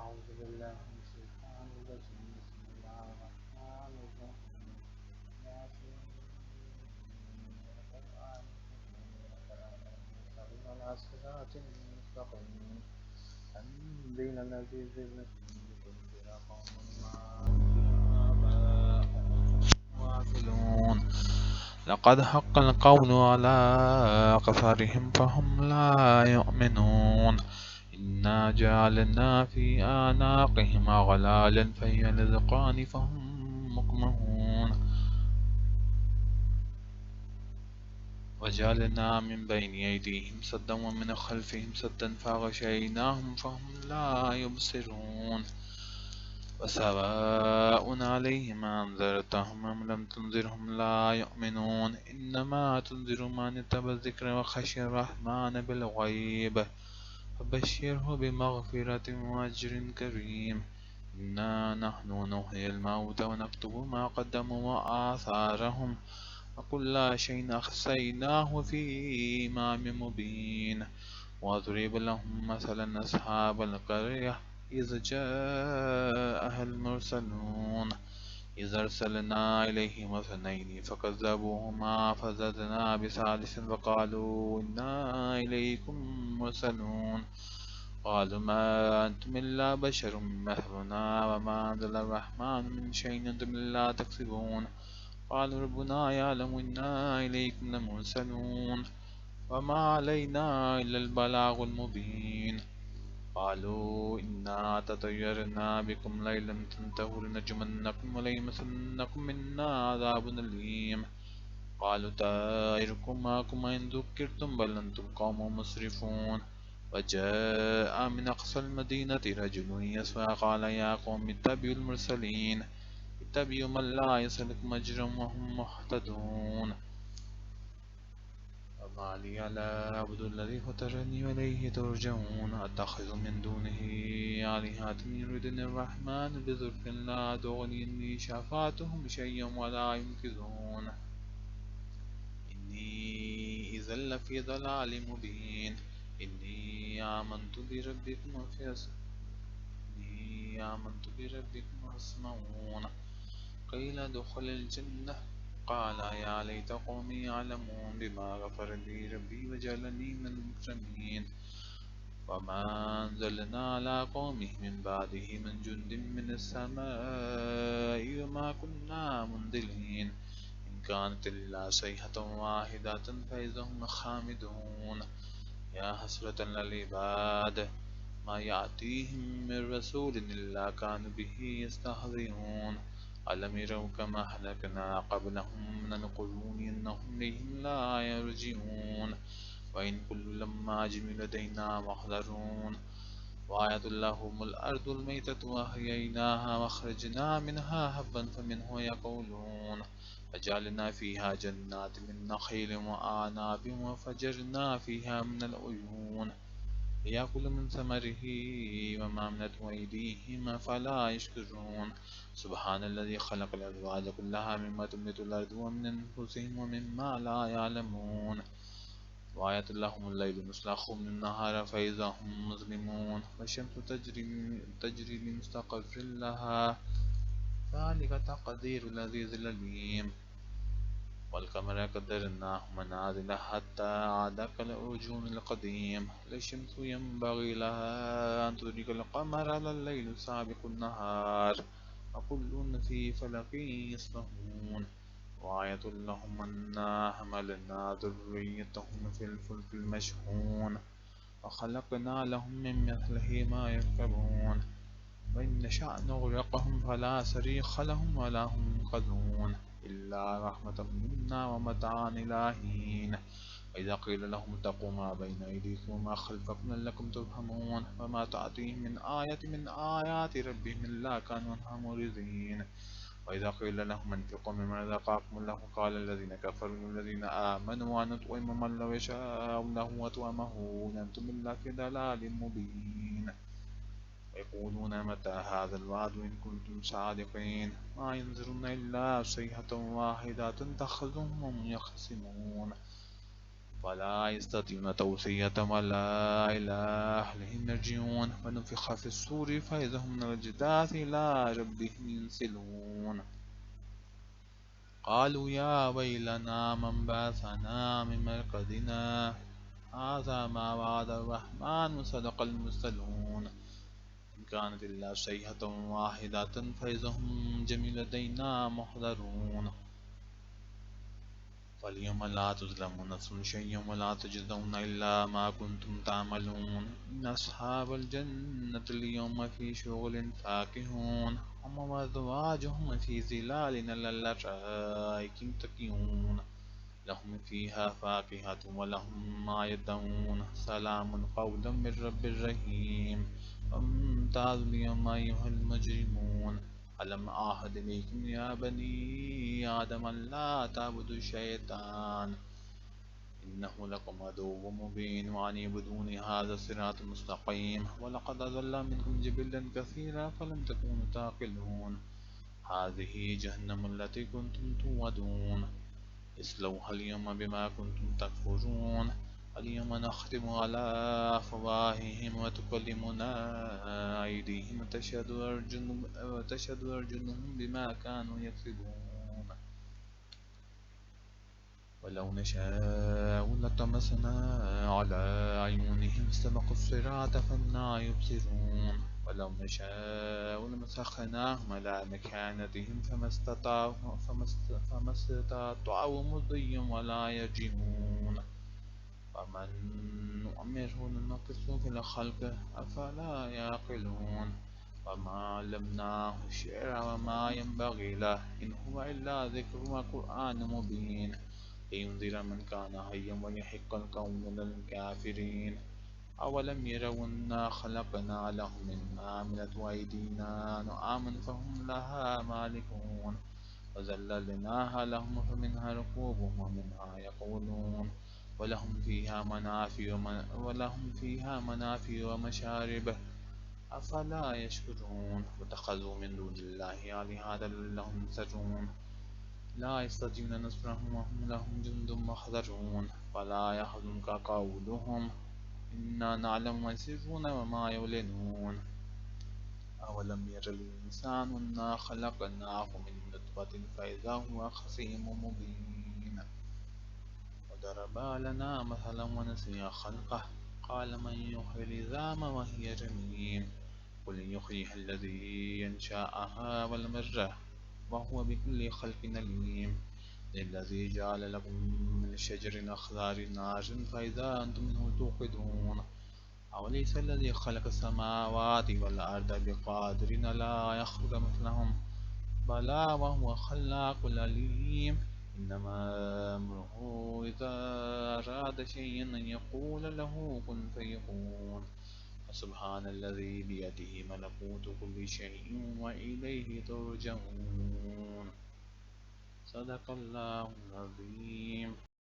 أعوذ بالله من الشيطان الرجيم بسم الله الرحمن الرحيم ياسين والقرآن المستقيم على صراط مستقيم تنزيل العزيز الحكيم لتنذر قوما ما أنذر آباؤهم غافلون لقد حق القول على أكثرهم فهم لا يؤمنون إنا جعلنا في أعناقهم أغلالا فهي للأذقان فهم مقمحون وجعلنا من بين أيديهم سدا ومن خلفهم سدا فغشيناهم فهم لا يبصرون وسواء عليهم أنذرتهم أم لم تنذرهم لا يؤمنون إنما تنذر من اتبع الذكر وخشي الرحمن بالغيب فبشره بمغفرة وأجر كريم إنا نحن نحيي الموتى ونكتب ما قدموا وآثارهم وكل شيء أحصيناه في إمام مبين واضرب لهم مثلا أصحاب القرية إذ جاءها المرسلون إذ أرسلنا إليهم اثنين فكذبوهما فزدنا بثالث فقالوا إنا إليكم مرسلون قالوا ما أنتم إلا بشر مثلنا وما أنزل الرحمن من شيء أنتم إلا تكسبون قالوا ربنا يعلم إنا إليكم لمرسلون وما علينا إلا البلاغ المبين قالوا إنا تطيرنا بكم لئن لم تنتهوا لنرجمنكم وليمسنكم منا عذاب أليم قالوا طائركم معكم إن ذكرتم بل أنتم قوم مسرفون وجاء من أقصى المدينة رجل يسعى قال يا قوم اتبعوا المرسلين اتبعوا من لا يسألكم أجرا وهم مهتدون وما لي لا أعبد الذي فطرني وإليه ترجعون أتخذ من دونه آلهة يردني الرحمن بضر لا تغني شفاعتهم شيئا ولا ينقذون إني إذا لفي ضلال مبين إني آمنت بربكم فاسمعون قيل ادخل الجنة قال يا ليت قومي يعلمون بما غفر لي ربي وجعلني من المكرمين وما أنزلنا على قومه من بعده من جند من السماء وما كنا منزلين إن كانت إلا صيحة واحدة فإذا هم خامدون يا حسرة للعباد ما يأتيهم من رسول إلا كانوا به يستهزئون ألم يروا كما أهلكنا قبلهم من القرون إنهم إليهم لا يرجعون وإن كل لما جمل لدينا محضرون وآية لهم الأرض الميتة وأحييناها وأخرجنا منها حبا فمنه يأكلون وجعلنا فيها جنات من نخيل وأعناب وفجرنا فيها من العيون ليأكلوا من ثمره وما عملت أيديهم فلا يشكرون سبحان الذي خلق الأزواج كلها مما تنبت الأرض ومن أنفسهم ومما لا يعلمون وآية لهم الليل نسلخه من النهار فإذا هم مظلمون والشمس تجري لمستقر لها ذلك تقدير العزيز العليم والقمر قدرناه منازل حتى عاد كالعرجون القديم لا الشمس ينبغي لها أن تدرك القمر على الليل سابق النهار وكل في فلك يسبحون وآية لهم أنا حملنا ذريتهم في الفلك المشحون وخلقنا لهم من مثله ما يركبون وإن نشأ نغرقهم فلا صريخ لهم ولا هم ينقذون إلا رحمة منا ومتاعا إلى حين وإذا قيل لهم اتقوا ما بين أيديكم وما خلفكم لعلكم ترحمون وما تأتيهم من آية من آيات ربهم إلا كانوا عنها معرضين وإذا قيل لهم انفقوا مما رزقكم الله قال الذين كفروا للذين آمنوا ونطعم من لو يشاء الله أطعمه إن أنتم إلا في ضلال مبين ويقولون متى هذا الوعد إن كنتم صادقين ما ينظرون إلا صيحة واحدة تأخذهم وهم يخصمون فلا يستطيعون توصية ولا إلى أهلهم يرجعون ونفخ في الصور فإذا هم من الأجداث إلى ربهم ينسلون قالوا يا ويلنا من بعثنا من مرقدنا هذا ما وعد الرحمن وصدق المرسلون إن كانت إلا صيحة واحدة فإذا هم جميع لدينا محضرون فاليوم لا تظلمون نفس شيئا ولا تجزون إلا ما كنتم تعملون إن أصحاب الجنة اليوم في شغل فاكهون هم وأزواجهم في ظلال على الأرائك متكئون لهم فيها فاكهة ولهم ما يدعون سلام قولا من رب رحيم وامتازوا اليوم أيها المجرمون ألم أعهد إليكم يا بني آدم أن لا تعبدوا الشيطان إنه لكم عدو مبين وأن اعبدوني هذا صراط مستقيم ولقد أضل منكم جبلا كثيرا فلم تكونوا تعقلون هذه جهنم التي كنتم توعدون اصلوها اليوم بما كنتم تكفرون اليوم نختم على أفواههم وتكلمنا أيديهم وتشهد أرجلهم بما كانوا يكسبون ولو نشاء لطمسنا على أعينهم فاستبقوا الصراط فأنى يبصرون ولو نشاء لمسخناهم على مكانتهم فما استطاعوا مضيا ولا يرجعون ومن نؤمره ننقصه في الخلق أفلا يعقلون وما علمناه الشعر وما ينبغي له إن هو إلا ذكر وقرآن مبين لينذر من كان حيا ويحق القول للكافرين أولم يروا أنا خلقنا لهم مما عملت أيدينا نعاما فهم لها مالكون وذللناها لهم فمنها ركوبهم ومنها يقولون ولهم فيها منافع ومشارب أفلا يشكرون واتخذوا من دون الله آلهة لهم ينصرون لا يستطيعون نصرهم وهم لهم جند محضرون فلا يحزنك قولهم إنا نعلم ما يسرون وما يعلنون أولم ير الإنسان أنا خلقناه من نطفة فإذا هو خصيم مبين وضرب لنا مثلا ونسي خلقه قال من يحيي العظام وهي رميم قل يحييها الذي ينشأها أول مرة وهو بكل خلق عليم الذي جعل لكم من الشجر الأخضر نارا فإذا أنتم منه توقدون أوليس الذي خلق السماوات والأرض بقادر لا يخلق مثلهم بلى وهو خلاق العليم إنما أمره إذا أراد شيئا أن يقول له كن فيكون فسبحان الذي بيده ملكوت كل شيء وإليه ترجعون صدق الله العظيم